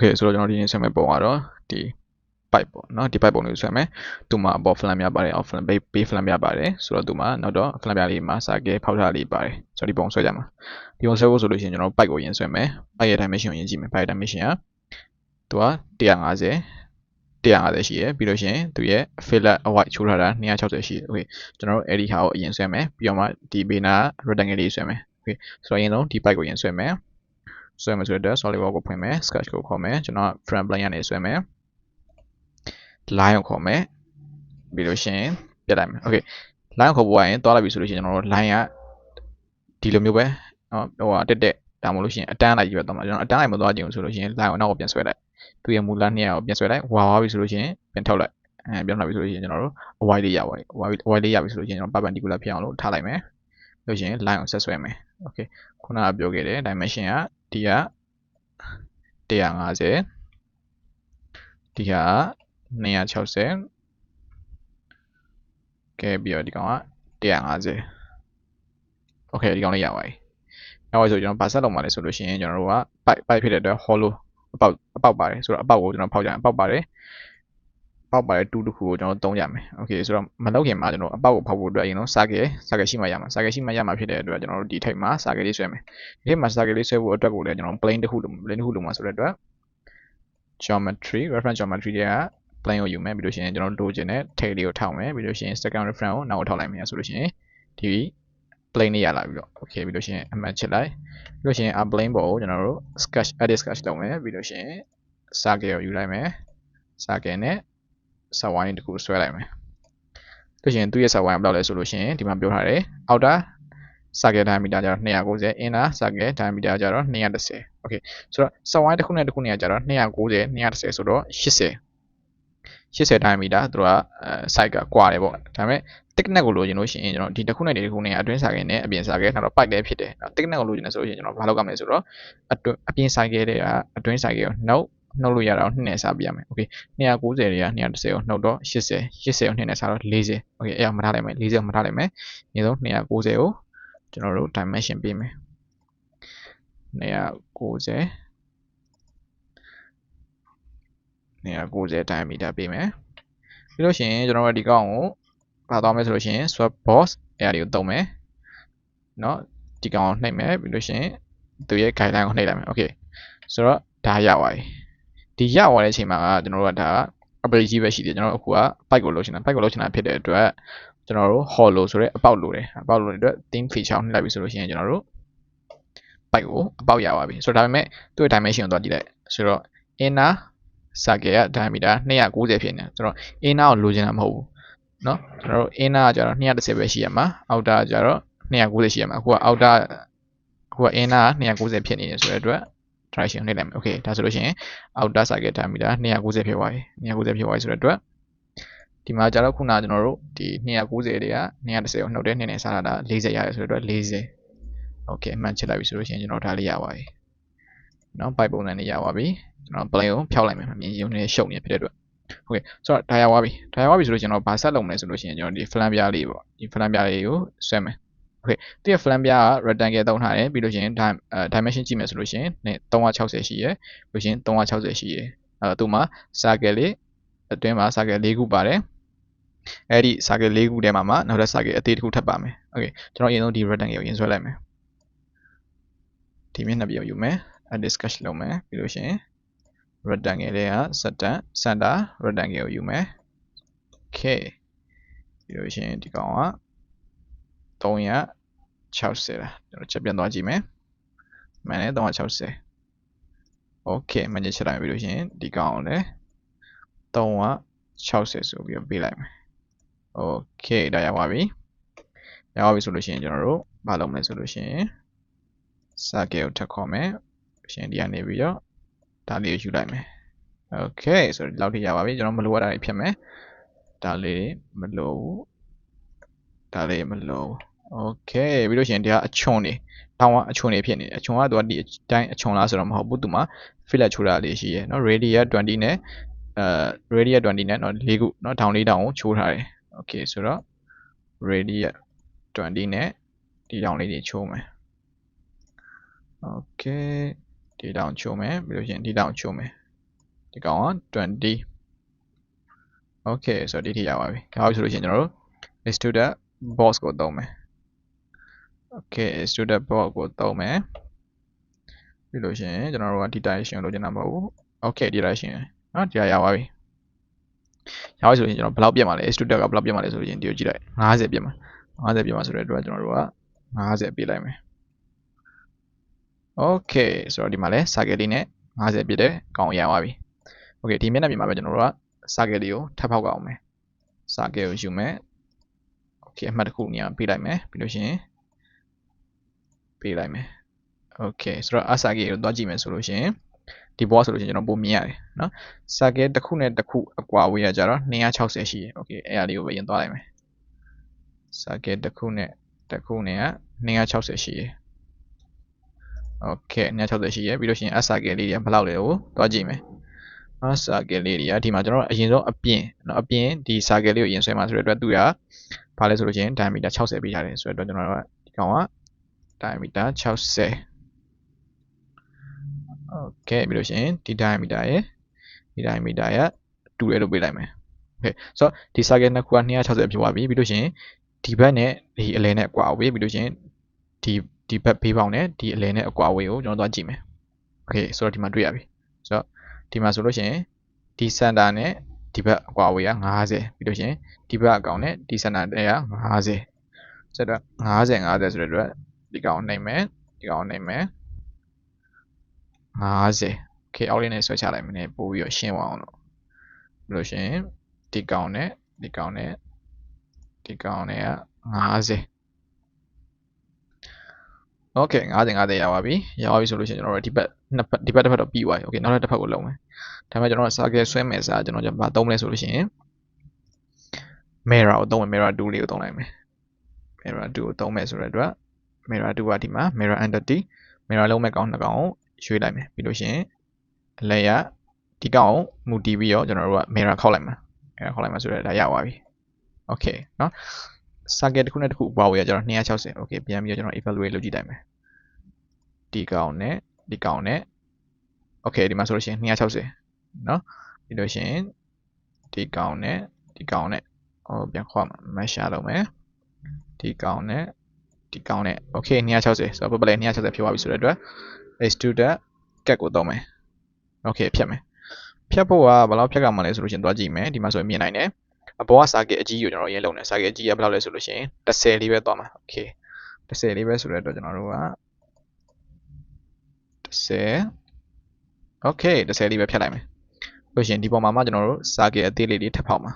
okay ဆိုတော့ကျွန်တော်ဒီနေ့ဆက်မဲ့ပုံကတော့ဒီ pipe ပေါ့နော်ဒီ pipe ပုံလေးကိုဆက်မယ်သူမှာ above flank များပါတယ် off flank base flank များပါတယ်ဆိုတော့သူမှာနောက်တော့ flank များလေးမှာစာကဲဖောက်ထားလေးပါတယ်ဆိုတော့ဒီပုံဆွဲကြမှာဒီပုံဆွဲဖို့ဆိုလို့ရှိရင်ကျွန်တော် pipe ကိုရင်ဆွဲမယ် pipe ရဲ့ dimension ကိုရင်ကြည့်မယ် pipe dimension ကသူက150ရှိရယ်ပြီးလို့ရှိရင်သူရဲ့ fillet white ချိုးထားတာ260ရှိရယ် okay ကျွန်တော်တို့အဲ့ဒီဟာကိုအရင်ဆွဲမယ်ပြီးတော့မှဒီ banner rectangle လေးဆွဲမယ် okay ဆိုတော့အရင်ဆုံးဒီ pipe ကိုရင်ဆွဲမယ်ဆွဲမယ်ဆိုတော့ solid work ကိုဖွင့်မယ် sketch ကိုခေါ်မယ်ကျွန်တော် front plane ကနေဆွဲမယ် line ကိုခေါ်မယ်ပြီးလို့ရှိရင်ပြတ်လိုက်မယ် okay line ကိုခေါ်ပေါ်ရင်တွားလိုက်ပြီဆိုလို့ရှိရင်ကျွန်တော်တို့ line ကဒီလိုမျိုးပဲဟိုဟာတက်ဒါမှမဟုတ်လို့ရှိရင်အတန်းလိုက်ကြီးပဲတော့မှာကျွန်တော်အတန်းလိုက်မသွားကြည့်ဘူးဆိုလို့ရှိရင် line ကိုနောက်ကိုပြန်ဆွဲလိုက်သူရဲ့မူလ200ကိုပြန်ဆွဲလိုက်ဝါသွားပြီဆိုလို့ရှိရင်ပြန်ထောက်လိုက်ပြန်ထောက်ပြီဆိုလို့ရှိရင်ကျွန်တော်တို့အဝိုင်းလေးရပါပြီအဝိုင်းလေးရပြီဆိုလို့ရှိရင်ကျွန်တော် perpendicular ဖြစ်အောင်လို့ထားလိုက်မယ်လို့ရှိရင် line ကိုဆက်ဆွဲမယ် okay ခုနကပြောခဲ့တယ် dimension ကဒီက150ဒီက260ကဲပြီးတော့ဒီကောင်က150 okay ဒီကောင်လေးရပါပြီနောက်ဆိုကျွန်တော်ဗာဆက်လောက်မှာလဲဆိုလို့ရှိရင်ကျွန်တော်တို့က pipe ဖြစ်တဲ့အတွက် hollow အပေါက်ပါတယ်ဆိုတော့အပေါက်ကိုကျွန်တော်ဖောက်ကြရင်အပေါက်ပါတယ်တူတစ်ခုကိုကျွန်တော်သုံးကြမယ် okay ဆိုတော့မလောက်ခင်မှာကျွန်တော်အပေါက်ကိုဖောက်ဖို့အတွက်အရင်ဆုံး circle ရှိမှရမှာ circle ရှိမှရမှာဖြစ်တဲ့အတွက်ကျွန်တော်တို့ဒီထိပ်မှာ circle လေးဆွဲမယ်ဒီထိပ်မှာ circle လေးဆွဲဖို့အတွက်ကိုလည်းကျွန်တော် plane တစ်ခုလုံးမှာဆိုတဲ့အတွက် geometry reference geometry တွေက plane ကိုယူမယ်ပြီးလို့ရှိရင်ကျွန်တော်တို့လိုချင်တဲ့ထိပ်လေးကိုထောက်မယ်ပြီးလို့ရှိရင် second reference ကိုနောက်ကိုထောက်လိုက်မယ်ဆိုလို့ရှိရင်ဒီ plane လေးရလာပြီတော့ okay ပြီးလို့ရှိရင်အမှတ်ချစ်လိုက်ပြီးလို့ရှိရင် plane ပေါ်ကိုကျွန်တော်တို့ sketch edit sketch လုပ်မယ်ပြီးလို့ရှိရင် circle ကိုယူလိုက်မယ် circle နဲ့ subline တစ်ခုဆွဲလိုက်မယ်လို့ရှိရင်သူ့ရဲ့ subline ဘယ်လောက်လဲဆိုလို့ရှိရင်ဒီမှာပြောထားတယ် outer circle diameter ကျတော့290 inner circle diameter ကျတော့210 okay ဆိုတော့ subline တစ်ခုနဲ့တစ်ခုနဲ့ကျတော့290 210ဆိုတော့80 diameter သူတို့က side ကကွာတယ်ပေါ့ဒါပေမဲ့ thickness ကိုလိုချင်လို့ရှိရင်ကျွန်တော်ဒီတစ်ခုနဲ့ဒီတစ်ခုနဲ့အတွင်း circle နဲ့အပြင် circle နောက်တော့ pipe လည်းဖြစ်တယ် thickness ကိုလိုချင်တယ်ဆိုလို့ရှိရင်ကျွန်တော်ဘာလုပ်ရမလဲဆိုတော့အပြင် circle တွေကအတွင်း circle ကိုနှုတ်လို့ရတာကို2နဲ့စားပြရမယ် okay 290တွေက210ကိုနှုတ်တော့80ကို2နဲ့စားတော့40 okay အဲ့ဒါမှတ်ထားလိုက်မယ်40ကိုမှတ်ထားလိုက်မယ်အရင်ဆုံး290ကိုကျွန်တော်တို့ dimension ပေးမယ်290 diameter ပေးမယ်ပြီးလို့ရှိရင်ကျွန်တော်တို့ဒီကောင်ကိုပါသွားမယ်ဆိုလို့ရှိရင် swap box အဲ့ဒါတွေကိုသုံးမယ်เนาะဒီကောင်ကိုနှိပ်မယ်ပြီးလို့ရှိရင်သူရဲ့ guideline ကိုနှိပ်လိုက်မယ် okay ဆိုတော့ဒါရပါပြီဒီရသွားတဲ့အချိန်မှာကျွန်တော်တို့ကဒါ ability ကြီးပဲရှိတယ်ကျွန်တော်တို့အခုက pipe ကိုလုပ်ချင်တာဖြစ်တဲ့အတွက်ကျွန်တော်တို့ hollow ဆိုတဲ့အပေါက်လိုတယ်အပေါက်လိုတဲ့အတွက် thin feature ကိုနှိပ်လိုက်ပြီဆိုလို့ရှိရင်ကျွန်တော်တို့ pipe ကိုအပေါက်ရပါပြီဆိုတော့ဒါပေမဲ့သူ့ရဲ့ dimension ကိုသွားကြည့်လိုက်ဆိုတော့ inner circle က diameter 290ဖြစ်နေဆိုတော့ inner ကိုလိုချင်တာမဟုတ်ဘူးเนาะကျွန်တော်တို့ inner ကကျတော့210ပဲရှိရမှာ outer ကကျတော့290ရှိရမှာအခုက outer အခုက inner က290ဖြစ်နေတယ်ဆိုတဲ့အတွက် direction နှိပ်လိုက်မယ် okay ဒါဆိုလို့ရှိရင် outer circle diameter 290ဖြစ်သွားပြီဆိုတဲ့အတွက်ဒီမှာကျတော့ခုနကကျွန်တော်တို့ဒီ290တွေက210ကိုနှုတ်တဲ့2နဲ့စားတာ40ရတယ်ဆိုတဲ့အတွက်40 okay အမှန်ချစ်လိုက်ပြီဆိုလို့ရှိရင်ကျွန်တော်ဒါလေးရပါပြီเนาะ pipe ပုံစံလေးရပါပြီကျွန်တော် plane ကိုဖျောက်လိုက်မယ်မြင်ရုံနဲ့ရှုပ်နေဖြစ်တဲ့အတွက် okay ဆိုတော့ဒါရပါပြီဆိုလို့ကျွန်တော်ဗာဆက်လုပ်မလဲဆိုလို့ရှိရင်ကျွန်တော်ဒီ flank ပြားလေးပေါ့ဒီ flank ပြားလေးကိုဆွဲမယ် okay ဒီ flank ပြားက rectangle သုံးထားတယ်ပြီးလို့ရှိရင် dimension ကြည့်မယ်ဆိုလို့ရှိရင်360ရှိရယ်ပြီးလို့ရှိရင်360ရှိရယ်သူမှာ circle လေးအတွင်းမှာ circle 4ခုပါတယ်အဲ့ဒီ circle 4ခုထဲမှာနောက်ထပ် circle အသေးတစ်ခုထပ်ပါမယ် okay ကျွန်တော်အရင်ဆုံးဒီ rectangle ကိုရင်ဆွဲလိုက်မယ်ဒီမျက်နှာပြင်ကိုယူမယ် edit sketch လုပ်မယ်ပြီးလို့ရှိရင် rectangle လေးက center rectangle ကိုယူမယ် okay ပြီးလို့ရှိရင်ဒီကောင်က360လားကျွန်တော်ချက်ပြန်သွားကြည့်မယ်မှန်တယ်360 okay မှန်ချက်ချက်လိုက်ပြီးလို့ရှိရင်ဒီကောင်ကိုလည်း360ဆိုပြီးပေးလိုက်မယ် okay ဒါရပါပြီဆိုလို့ရှိရင်ကျွန်တော်တို့မလုပ်မလဲဆိုလို့ရှိရင် circle ကိုထပ်ခေါ်မယ်ရှင်ဒီကနေပြီးတော့ဒါလေးကိုယူလိုက်မယ် okay ဆိုတော့ဒီလောက်ထိရပါပြီကျွန်တော်မလိုရတာတွေဖြတ်မယ်ဒါလေးမလိုဘူးokay ပြီးလို့ရှိရင်ဒီကအချွန်တွေတောင်းကအချွန်တွေဖြစ်နေတယ်အချွန်ကသူကဒီအတိုင်းအချွန်လားဆိုတော့မဟုတ်ဘူးသူမှာ fillet ချိုးတာလေးရှိရယ်เนาะ radius 20နဲ့radius 20နဲ့เนาะ4ခုเนาะထောင်လေးတောင်ကိုချိုးထားတယ် okay ဆိုတော့ radius 20နဲ့ဒီတောင်လေးတွေချိုးမယ် okay ဒီတောင်ချိုးမယ်ပြီးလို့ရှိရင်ဒီတောင်ချိုးမယ် ဒီကောင်က20 okay ဆိုတော့ဒီထိရပါပြီဒါဆိုလို့ရှိရင်ကျွန်တော်တို့ extruder box ကိုသုံးမယ် okay extruder box ကိုသုံးမယ်ပြီးလို့ရှိရင်ကျွန်တော်တို့ကဒီ direction ကိုလိုချင်တာမဟုတ်ဘူး okay ဒီ direction နော်ဒီရပါပြီရပါဆိုရင်ကျွန်တော်ဘယ်လောက်ပြတ်မှာလဲ extruder ကဘယ်လောက်ပြတ်မှာလဲဆိုလို့ရှိရင်ဒီကိုကြည့်လိုက်50ပြတ်မှာ50ပြတ်မှာဆိုတဲ့အတွက်ကျွန်တော်တို့က50ပြည့်လိုက်မယ် okay ဆိုတော့ဒီမှာလဲ circle လေးနဲ့50ပြည့်တဲ့ကောင်ရပါပြီ okay ဒီမျက်နှာပြင်မှာပဲကျွန်တော်တို့က circle လေးကိုထပ်ဖောက်ကြအောင်မယ် circle ကိုယူမယ် okay အမှတ်တစ်ခုနေရာပေးလိုက်မယ်ပြီးလို့ရှိရင်ပေးလိုက်မယ် okay ဆိုတော့ circle ကိုသွားကြည့်မယ်ဆိုလို့ရှိရင်ဒီဘောဆိုလို့ရှိရင်ကျွန်တော်ပုံမြင်ရတယ်နော် circle တစ်ခုနဲ့တစ်ခုအကွာဝေးရကြတော့260ရှိတယ် okay အဲ့ဒါလေးကိုပဲရင်သွားလိုက်မယ် circle တစ်ခုနဲ့တစ်ခုနဲ့က260ရှိတယ် okay 260ရှိရပြီးလို့ရှိရင် circle လေးတွေကဘယ်လောက်လဲကိုသွားကြည့်မယ် circle လေးတွေကဒီမှာကျွန်တော်အရင်ဆုံးအပြင်နော်အပြင်ဒီ circle လေးကိုအရင်ဆွဲမှာဆိုတဲ့အတွက်သူကဘာလဲဆိုလို့ရှိရင် diameter 60ပေးထားတယ်ဆိုတဲ့အတွက်ကျွန်တော်တို့ကဒီကောင်က diameter 60 okay ပြီးလို့ရှိရင်ဒီ diameter ရဲ့ဒီ diameter ရဲ့တူတယ်လို့ပေးလိုက်မယ် okay ဆိုတော့ဒီ circle နှစ်ခုက260ဖြစ်သွားပြီပြီးလို့ရှိရင်ဒီဘက်နဲ့ဒီအလယ်နဲ့အကွာအဝေးပြီးလို့ရှိရင်ဒီဘက်ဘေးပေါင်းနဲ့ဒီအလယ်နဲ့အကွာအဝေးကိုကျွန်တော်သွားကြည့်မယ် okay ဆိုတော့ဒီမှာတွေ့ရပြီဆိုတော့ဒီမှာဆိုလို့ရှိရင်ဒီ center နဲ့ဒီဘက်အကွာအဝေးက50ပြီးလို့ရှိရင်ဒီဘက်အကောင်နဲ့ဒီ center နဲ့က50ဆိုတော့50 50ဆိုတဲ့အတွက်ဒီကောင်နှိမ့်မယ်ဒီကောင်နှိမ့်မယ်50 okay အောက်လေးနဲ့ဆွဲချလိုက်မယ်နည်းပို့ပြီးတော့ရှင်းအောင်လို့ပြီးလို့ရှိရင်ဒီကောင်နဲ့ဒီကောင်နဲ့ဒီကောင်နဲ့က50 okay 50 50ရပါပြီရပါပြီဆိုလို့ရှိရင်ကျွန်တော်တို့ဒီဘက်ဒီဘက်တစ်ဖက်တော့ပြီးသွားပြီ okay နောက်တစ်ဖက်ကိုလုံးမယ်ဒါပေမဲ့ကျွန်တော် circle ဆွဲမယ်စားကျွန်တော်ဘာသုံးလဲဆိုလို့ရှိရင် mirror ကိုသုံးမယ် mirror tool လေးကိုသုံးလိုက်မယ် mirror tool ကိုသုံးမယ်ဆိုတဲ့အတွက် mirror tool ကဒီမှာ mirror entity mirror လုံးမဲ့ကောင်နှစ်ကောင်ကိုရွှေ့လိုက်မယ်ပြီးလို့ရှိရင်အလဲရဒီကောင်ကိုမူတည်ပြီးတော့ကျွန်တော်တို့က mirror ခောက်လိုက်မှာ mirror ခောက်လိုက်မှာဆိုတော့ဒါရပါပြီ okay เนาะ circle တစ်ခုနဲ့တစ်ခုပွားဝေးရကျွန်တော်260 okay ပြန်ပြီးတော့ကျွန်တော် evaluate လုပ်ကြည့်လိုက်မယ်ဒီကောင်နဲ့ဒီကောင်နဲ့ okay ဒီမှာဆိုလို့ရှိရင်260เนาะပြီးလို့ရှိရင်ဒီကောင်နဲ့ဒီကောင်နဲ့ပြန်ခွာမှာ mesh လုပ်မယ်ဒီကောင်နဲ့ဒီကောင်နဲ့ okay 260ဆိုတော့ပပလဲ260ဖြစ်သွားပြီဆိုတဲ့အတွက် extruder cut ကိုသုံးမယ် okay ဖြတ်မယ်ဖြတ်ဖို့ကဘယ်လောက်ဖြတ်ကမှလဲဆိုလို့ရှိရင်သွားကြည့်မယ်ဒီမှာဆိုရင်မြင်နိုင်တယ်အပေါ်က circle အကြီးကိုကျွန်တော်ရေးလုံးတယ် circle အကြီးကဘယ်လောက်လဲဆိုလို့ရှိရင်10လေးပဲသွားမှာ okay 10လေးပဲဆိုတဲ့အတွက်ကျွန်တော်တို့က10 okay 10လေးပဲဖြတ်လိုက်မယ်လို့ရှိရင်ဒီပေါ်မှာမှကျွန်တော်တို့ circle အသေးလေးတွေထပ်ဖောက်မှာ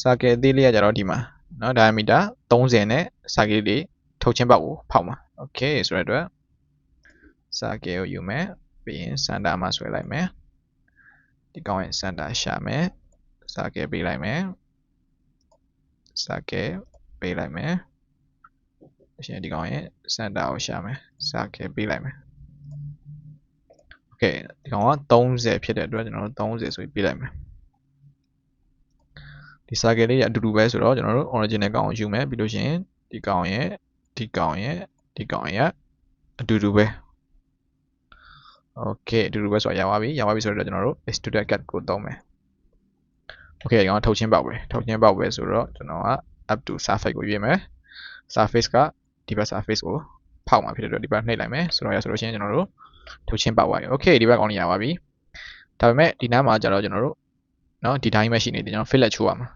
circle အသေးလေးကကြတော့ဒီမှာเนาะ diameter 30နဲ့ circle လေးထုတ်ချင်းပေါက်ကိုဖောက်မှာ okay ဆိုတဲ့အတွက် circle ကိုယူမယ်ပြီးရင် center မှာဆွဲလိုက်မယ်ဒီကောင်ရဲ့ center ရှာမယ် circle ပေးလိုက်မယ် circle ပေးလိုက်မယ်အရှင်ဒီကောင်ရဲ့ center ကိုရှာမယ် circle ပေးလိုက်မယ် okay ဒီကောင်က30ဖြစ်တဲ့အတွက်ကျွန်တော်တို့30ဆိုပြီးပေးလိုက်မယ်ဒီ circle လေးကအတူတူပဲဆိုတော့ကျွန်တော်တို့ original ကောင်ကိုယူမယ်ပြီးလို့ရှိရင်ဒီကောင်ရဲ့ဒီကောင်ရဲ့ဒီကောင်ရဲ့အတူတူပဲ okay အတူတူပဲဆိုတော့ရပါပြီဆိုတော့ကျွန်တော်တို့ extruder cut ကိုသုံးမယ် okay ဒီကောင်ထုတ်ချင်းပေါက်ပဲဆိုတော့ကျွန်တော်က up to surface ကိုရွေးမယ် surface ကဒီဘက် surface ကိုဖောက်မှာဖြစ်တဲ့အတွက်ဒီဘက်နှိပ်လိုက်မယ်ဆိုတော့ဆိုလို့ရှိရင်ကျွန်တော်တို့ထုတ်ချင်းပေါက်သွားပြီ okay ဒီဘက်ကောင်လေးရပါပြီဒါပေမဲ့ဒီနားမှာကျတော့ကျွန်တော်တို့เนาะဒီတိုင်းပဲရှိနေတယ်ကျွန်တော် fillet ချိုးရမှာ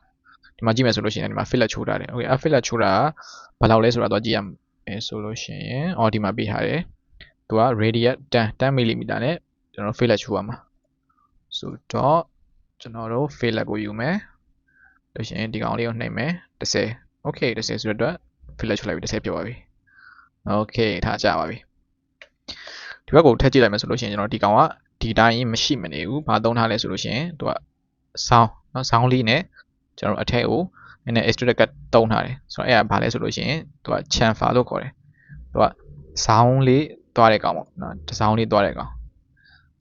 ဒီမှာကြည့်မယ်ဆိုလို့ရှိရင်ဒီမှာ fillet ချိုးထားတယ် okay fillet ချိုးတာဘယ်လောက်လဲဆိုတာတော့ကြည့်ရမယ်ဆိုလို့ရှိရင်ဒီမှာပေးထားတယ်သူက radius 10 mm နဲ့ကျွန်တော် fillet ချိုးရမှာဆိုတော့ကျွန်တော်တို့ fillet ကိုယူမယ်လို့ရှိရင်ဒီကောင်လေးကိုနှိပ်မယ်10 okay 10ဆိုတော့ fillet ချိုးလိုက်ပြီ10ပြတ်သွားပြီ okay ထားကြပါပြီဒီဘက်ကိုထည့်ကြည့်လိုက်မယ်ဆိုလို့ရှိရင်ကျွန်တော်ဒီကောင်ကဒီတိုင်းမရှိမနေဘူးဘာသုံးထားလဲဆိုလို့ရှိရင်သူကဆောင်းเนาะဆောင်းလေးနဲ့ကျွန်တော်အထက်ကိုနည်းနည်း extruder cut သုံးထားတယ်ဆိုတော့အဲ့ဒါဘာလဲဆိုလို့ရှိရင်သူက chamfer လို့ခေါ်တယ်သူကဆောင်းလေးသွားတဲ့ကောင်ပေါ့เนาะတဆောင်းလေးသွားတဲ့ကောင်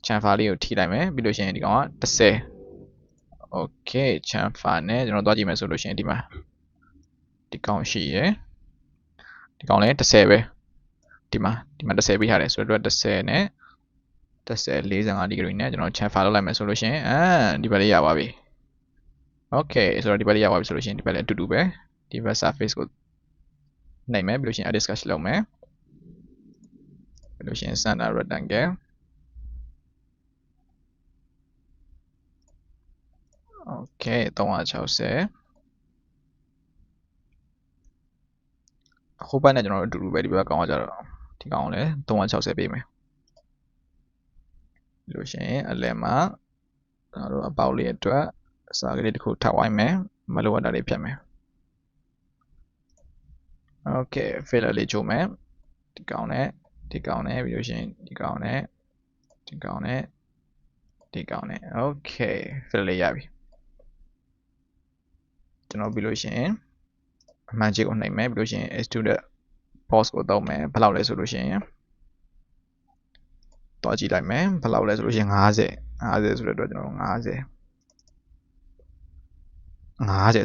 chamfer လေးကိုထိလိုက်မယ်ပြီးလို့ရှိရင်ဒီကောင်က10 okay chamfer နဲ့ကျွန်တော်သွားကြည့်မယ်ဆိုလို့ရှိရင်ဒီမှာဒီကောင်ရှိရယ်ဒီကောင်လည်း10ပဲဒီမှာ10ပေးထားတယ်ဆိုတော့10နဲ့ 45 degree နဲ့ကျွန်တော် chamfer လုပ်လိုက်မယ်ဆိုလို့ရှိရင်ဒီဘက်လေးရပါပြီ okay ဆိုတော့ဒီဘက်လေးရပါပြီဆိုလို့ရှိရင်ဒီဘက်လည်းအတူတူပဲဒီဘက် surface ကိုနှိပ်မယ်ပြီးလို့ရှိရင် edit sketch လုပ်မယ်ပြီးလို့ရှိရင် center rectangle okay 360ဟိုဘက်နဲ့ကျွန်တော်တို့အတူတူပဲဒီဘက်ကောင်ကကြတော့ဒီကောင်လည်း360ပေးမယ်ပြီးလို့ရှိရင်အလယ်မှာကျွန်တော်တို့အပေါက်လေးအတွက်အစာကလေးတစ်ခုထပ်ဝိုင်းမယ်မလိုအပ်တာလေးဖြတ်မယ် okay filler လေးချိုးမယ်ဒီကောင်နဲ့ပြီးလို့ရှိရင်ဒီကောင်နဲ့ okay filler လေးရပြီကျွန်တော်ပြီးလို့ရှိရင်အမှန်ကြီးကိုနှိပ်မယ်ပြီးလို့ရှိရင် extrude boss ကိုသုံးမယ်ဘယ်လောက်လဲဆိုလို့ရှိရင်တွားကြည့်လိုက်မယ်ဘယ်လောက်လဲဆိုလို့ရှိရင်50ဆိုတဲ့အတွက်ကျွန်တော်50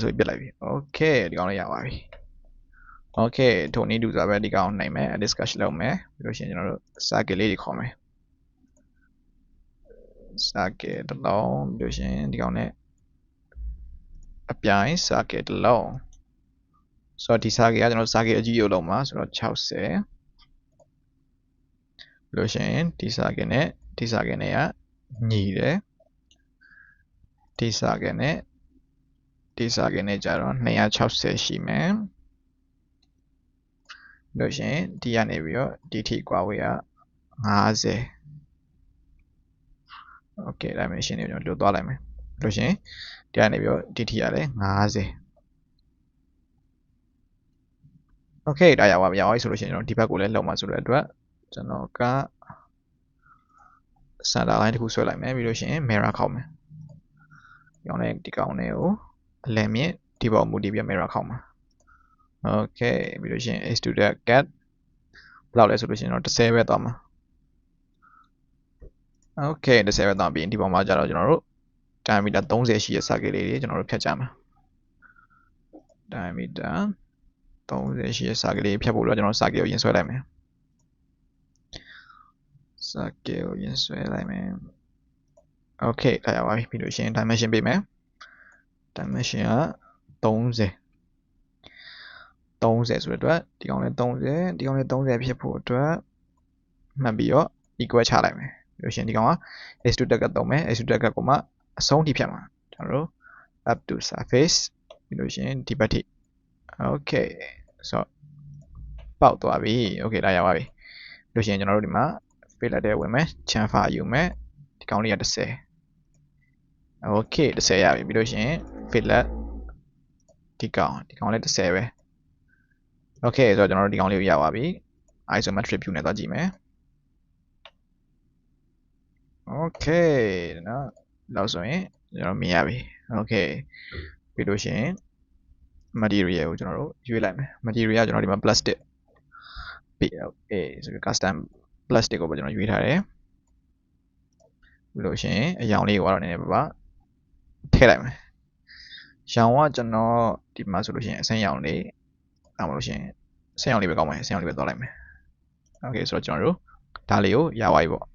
ဆိုပြီးပြစ်လိုက်ပြီ okay ဒီကောင်လေးရပါပြီ okay ထိုနည်းတူစွာပဲဒီကောင်နှိပ်မယ် edit sketch လုပ်မယ်ပြီးလို့ရှိရင်ကျွန်တော်တို့ circle လေးတွေခေါ်မယ် circle တစ်လုံးပြီးလို့ရှိရင်ဒီကောင်နဲ့အပြိုင် circle တစ်လုံးဆိုတော့ဒီ circle ကကျွန်တော် circle အကြီးရုပ်လုံးမှာဆိုတော့60ပြီးလို့ရှိရင်ဒီ circle နဲ့ကညီတယ်ဒီ circle နဲ့ကြတော့260ရှိမယ်ပြီးလို့ရှိရင်ဒီကနေပြီးတော့ဒီထိကွာဝေးက50 okay dimension တွေကျွန်တော်လွတ်သွားလိုက်မယ်ပြီးလို့ရှိရင်ဒီကနေပြီးတော့ဒီထိကလည်း50 okay ဒါရပါပြီဆိုလို့ရှိရင်ကျွန်တော်ဒီဘက်ကိုလည်းလုံမှာဆိုတဲ့အတွက်ကျွန်တော်က center line တစ်ခုဆွဲလိုက်မယ်ပြီးလို့ရှိရင် mirror ခောက်မယ်ဒီကောင်နဲ့ဒီကောင်နဲ့ကိုအလယ်မြင့်ဒီပေါ်မူတည်ပြီး mirror ခောက်မှာ okay ပြီးလို့ရှိရင် extrude cut ဘယ်လောက်လဲဆိုလို့ရှိရင်တော့10ပဲသွားမှာ okay 10ပဲသွားပြီးဒီပေါ်မှာကြတော့ကျွန်တော်တို့ diameter 30ရှိတဲ့ circle လေးတွေကျွန်တော်တို့ဖြတ်ကြမှာ diameter 30ရှိတဲ့ circle လေးဖြတ်ဖို့တော့ကျွန်တော် circle ကိုရင်ဆွဲလိုက်မယ် circle ကိုရင်ဆွဲလိုက်မယ် okay ဒါရပါပြီပြီးလို့ရှိရင် dimension ပေးမယ် dimension က30ဆိုတဲ့အတွက်ဒီကောင်လေး30ဒီကောင်လေး30ဖြစ်ဖို့အတွက်မှတ်ပြီးတော့ equal ချလိုက်မယ်ပြီးလို့ရှိရင်ဒီကောင်က extrude cut သုံးမယ် extrude cut ကိုမှအဆုံးထိဖြတ်မှာကျွန်တော်တို့ up to surface ပြီးလို့ရှိရင်ဒီဘက်ထိ okay ဆိုပေါက်သွားပြီ okay ဒါရပါပြီပြီးလို့ရှိရင်ကျွန်တော်တို့ဒီမှာ filler တဲ့ဝင်မယ် chamfer ယူမယ်ဒီကောင်လေးက30 okay 30ရပြီပြီးလို့ရှိရင် filler ဒီကောင်လေး30ပဲ okay ဆိုတော့ကျွန်တော်တို့ဒီကောင်လေးကိုရပါပြီ isometric view နဲ့သွားကြည့်မယ် okay နော်လောက်ဆိုရင်ကျွန်တော်မြင်ရပြီ okay ပြီးလို့ရှိရင် material ကိုကျွန်တော်တို့ရွေးလိုက်မယ် material ကကျွန်တော်ဒီမှာ plastic ပြီးဆိုပြီး custom plastic ကိုပဲကျွန်တော်ရွေးထားတယ်ပြီးလို့ရှိရင်အရောင်လေးကိုကတော့နည်းနည်းပါထည့်လိုက်မယ်ရောင်ကကျွန်တော်ဒီမှာဆိုလို့ရှိရင်အဆင်းရောင်လေးမလို့ရှိရင်အဆင်းရောင်လေးပဲကောင်းမယ်အဆင်းရောင်လေးပဲသွားလိုက်မယ် okay ဆိုတော့ကျွန်တော်တို့ဒါလေးကိုရပါပြီပေါ့